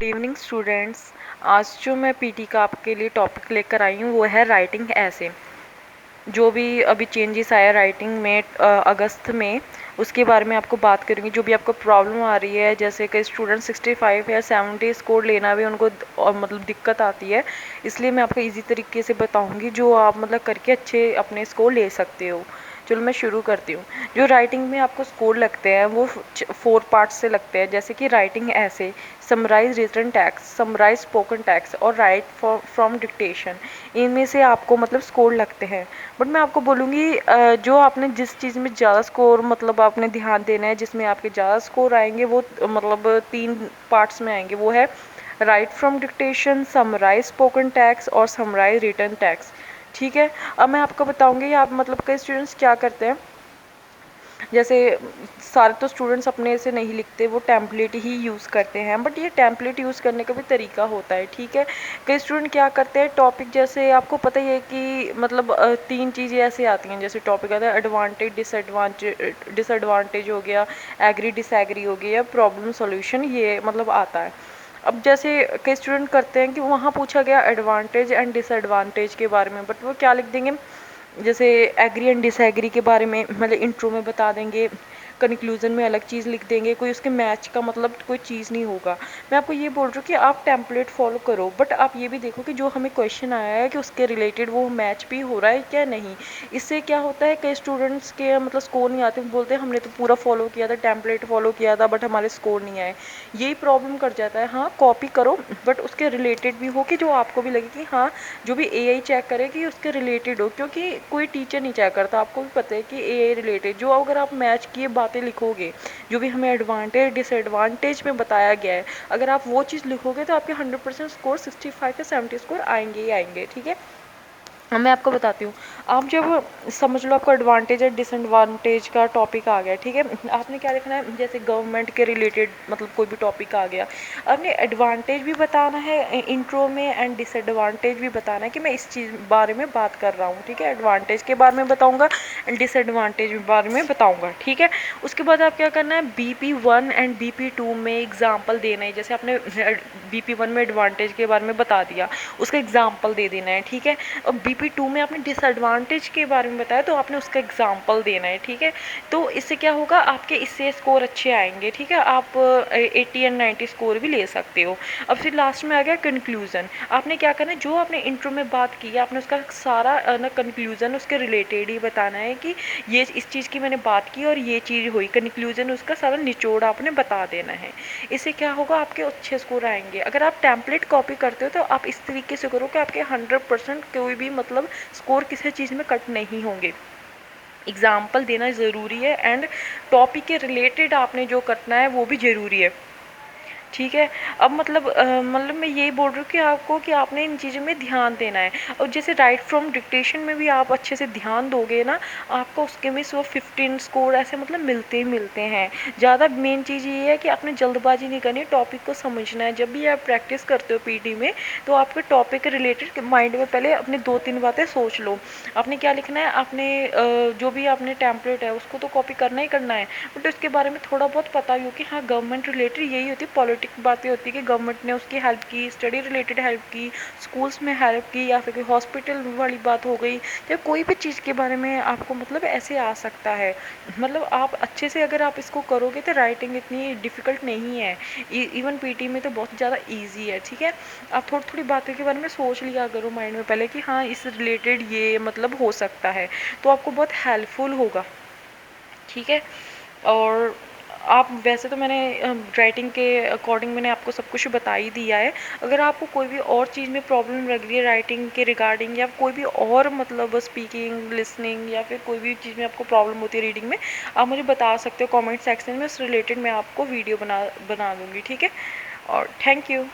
Good evening students. आज जो मैं पीटी का आपके लिए टॉपिक लेकर आई हूँ वो है राइटिंग ऐसे। जो भी अभी चेंजेस आया राइटिंग में अगस्त में, उसके बारे में आपको बात करूँगी। जो भी आपको प्रॉब्लम आ रही है, जैसे कि स्टूडेंट 65 या 70 स्कोर लेना भी उनको और मतलब दिक्कत आती है, इसलिए मैं आपको इजी तरीके से बताऊँगी जो आप मतलब करके अच्छे अपने स्कोर ले सकते हो। चलो मैं शुरू करती हूँ। जो राइटिंग में आपको स्कोर लगते हैं वो 4 पार्ट्स से लगते हैं, जैसे कि राइटिंग ऐसे, summarise written text, summarise spoken text और राइट फ्रॉम डिक्टेशन। इनमें से आपको मतलब स्कोर लगते हैं। बट मैं आपको बोलूँगी जो आपने जिस चीज़ में ज़्यादा स्कोर मतलब आपने ध्यान देना है, जिसमें आपके ज़्यादा स्कोर आएंगे वो मतलब 3 पार्ट्स में आएंगे। वो है write from dictation, summarise spoken text और समराइज रिटन टेक्स्ट। ठीक है। अब मैं आपको बताऊंगी आप मतलब कई स्टूडेंट्स क्या करते हैं, जैसे सारे तो स्टूडेंट्स अपने से नहीं लिखते, वो टेम्पलेट ही यूज़ करते हैं। बट ये टेम्पलेट यूज़ करने का भी तरीका होता है। ठीक है। कई स्टूडेंट क्या करते हैं, टॉपिक जैसे आपको पता ही है कि मतलब 3 चीज़ें ऐसे आती हैं। जैसे टॉपिक आता है एडवांटेज, डिसएडवांटेज हो गया, एग्री डिसएग्री हो गया, प्रॉब्लम सॉल्यूशन, ये मतलब आता है। अब जैसे कई स्टूडेंट करते हैं कि वहाँ पूछा गया एडवांटेज एंड डिसएडवांटेज के बारे में, बट वो क्या लिख देंगे, जैसे एग्री एंड डिसएग्री के बारे में मतलब इंट्रो में बता देंगे, कंक्लूजन में अलग चीज़ लिख देंगे, कोई उसके मैच का मतलब कोई चीज़ नहीं होगा। मैं आपको ये बोल रही हूँ कि आप टेम्पलेट फॉलो करो, बट आप ये भी देखो कि जो हमें क्वेश्चन आया है कि उसके रिलेटेड वो मैच भी हो रहा है क्या नहीं। इससे क्या होता है, कई स्टूडेंट्स के मतलब स्कोर नहीं आते, बोलते हैं हमने तो पूरा फॉलो किया था, टेम्पलेट फॉलो किया था, बट हमारे स्कोर नहीं आए। यही प्रॉब्लम कर जाता है। हाँ, कॉपी करो बट उसके रिलेटेड भी हो, कि जो आपको भी लगे कि हाँ जो भी एआई चेक करे कि उसके रिलेटेड हो, क्योंकि कोई टीचर नहीं चेक करता। आपको भी पता है कि एआई रिलेटेड जो अगर आप मैच किए बातें लिखोगे, जो भी हमें एडवांटेज डिसएडवांटेज में बताया गया है, अगर आप वो चीज़ लिखोगे तो आपके 100% स्कोर 65 या 70 स्कोर आएंगे ही आएंगे। ठीक है। अब मैं आपको बताती हूँ। आप जब समझ लो आपको एडवांटेज और डिसएडवांटेज का टॉपिक आ गया, ठीक है, आपने क्या लिखना है, जैसे गवर्नमेंट के रिलेटेड मतलब कोई भी टॉपिक आ गया, आपने एडवांटेज भी बताना है इंट्रो में एंड डिसएडवांटेज भी बताना है कि मैं इस चीज़ बारे में बात कर रहा हूँ। ठीक है। एडवांटेज के बारे में बताऊँगा एंड डिसएडवांटेज के बारे में बताऊँगा। ठीक है। उसके बाद आप क्या करना है, BP1 एंड BP2 में एग्जाम्पल देना है। जैसे आपने BP1 में एडवांटेज के बारे में बता दिया, उसका एग्जाम्पल दे देना है। ठीक है। और BP2 में आपने डिसएडवांटेज के बारे में बताया तो आपने उसका एग्जाम्पल देना है। ठीक है। तो इससे क्या होगा, आपके इससे स्कोर अच्छे आएंगे। ठीक है। आप 80 एंड 90 स्कोर भी ले सकते हो। अब फिर लास्ट में आ गया कंक्लूजन। आपने क्या करना है, जो आपने इंट्रो में बात की है आपने उसका सारा ना कंक्लूजन उसके रिलेटेड ही बताना है कि ये इस चीज़ की मैंने बात की और ये चीज़ हुई। कंक्लूजन उसका सारा निचोड़ आपने बता देना है। इससे क्या होगा, आपके अच्छे स्कोर आएंगे। अगर आप टेम्पलेट कॉपी करते हो तो आप इस तरीके से करो कि आपके 100% कोई भी मतलब स्कोर किसी चीज़ में कट नहीं होंगे। एग्जाम्पल देना ज़रूरी है एंड टॉपिक के रिलेटेड आपने जो करना है वो भी ज़रूरी है। ठीक है। अब मतलब मैं यही बोल रही हूँ कि आपको कि आपने इन चीज़ों में ध्यान देना है। और जैसे राइट फ्रॉम डिक्टेशन में भी आप अच्छे से ध्यान दोगे ना, आपको उसके में 15 स्कोर ऐसे मतलब मिलते ही मिलते हैं। ज़्यादा मेन चीज़ ये है कि आपने जल्दबाजी नहीं करनी, टॉपिक को समझना है। जब भी आप प्रैक्टिस करते हो पीटी में तो आपके टॉपिक के रिलेटेड माइंड में पहले अपने 2-3 बातें सोच लो। आपने क्या लिखना है, आपने जो भी आपने टेम्पलेट है उसको तो कॉपी करना ही करना है, बट उसके बारे में थोड़ा बहुत पता ही हो कि हाँ गवर्नमेंट रिलेटेड यही होती है, पॉलिटिक बातें होती है कि गवर्नमेंट ने उसकी हेल्प की, स्टडी रिलेटेड हेल्प की, स्कूल्स में हेल्प की, या फिर हॉस्पिटल वाली बात हो गई, या कोई भी चीज़ के बारे में आपको मतलब ऐसे आ सकता है। मतलब आप अच्छे से अगर आप इसको करोगे तो राइटिंग इतनी डिफ़िकल्ट नहीं है। इवन पीटी में तो बहुत ज़्यादा ईजी है। ठीक है। आप थोड़ी थोड़ी बातों के बारे में सोच लिया करो माइंड में पहले कि हाँ इस रिलेटेड ये मतलब हो सकता है, तो आपको बहुत हेल्पफुल होगा। ठीक है। और आप वैसे तो मैंने राइटिंग के अकॉर्डिंग मैंने आपको सब कुछ बता ही दिया है। अगर आपको कोई भी और चीज़ में प्रॉब्लम लग रही है राइटिंग के रिगार्डिंग, या कोई भी और मतलब स्पीकिंग, लिसनिंग, या फिर कोई भी चीज़ में आपको प्रॉब्लम होती है रीडिंग में, आप मुझे बता सकते हो कमेंट सेक्शन में। उस रिलेटेड मैं आपको वीडियो बना दूँगी। ठीक है। और थैंक यू।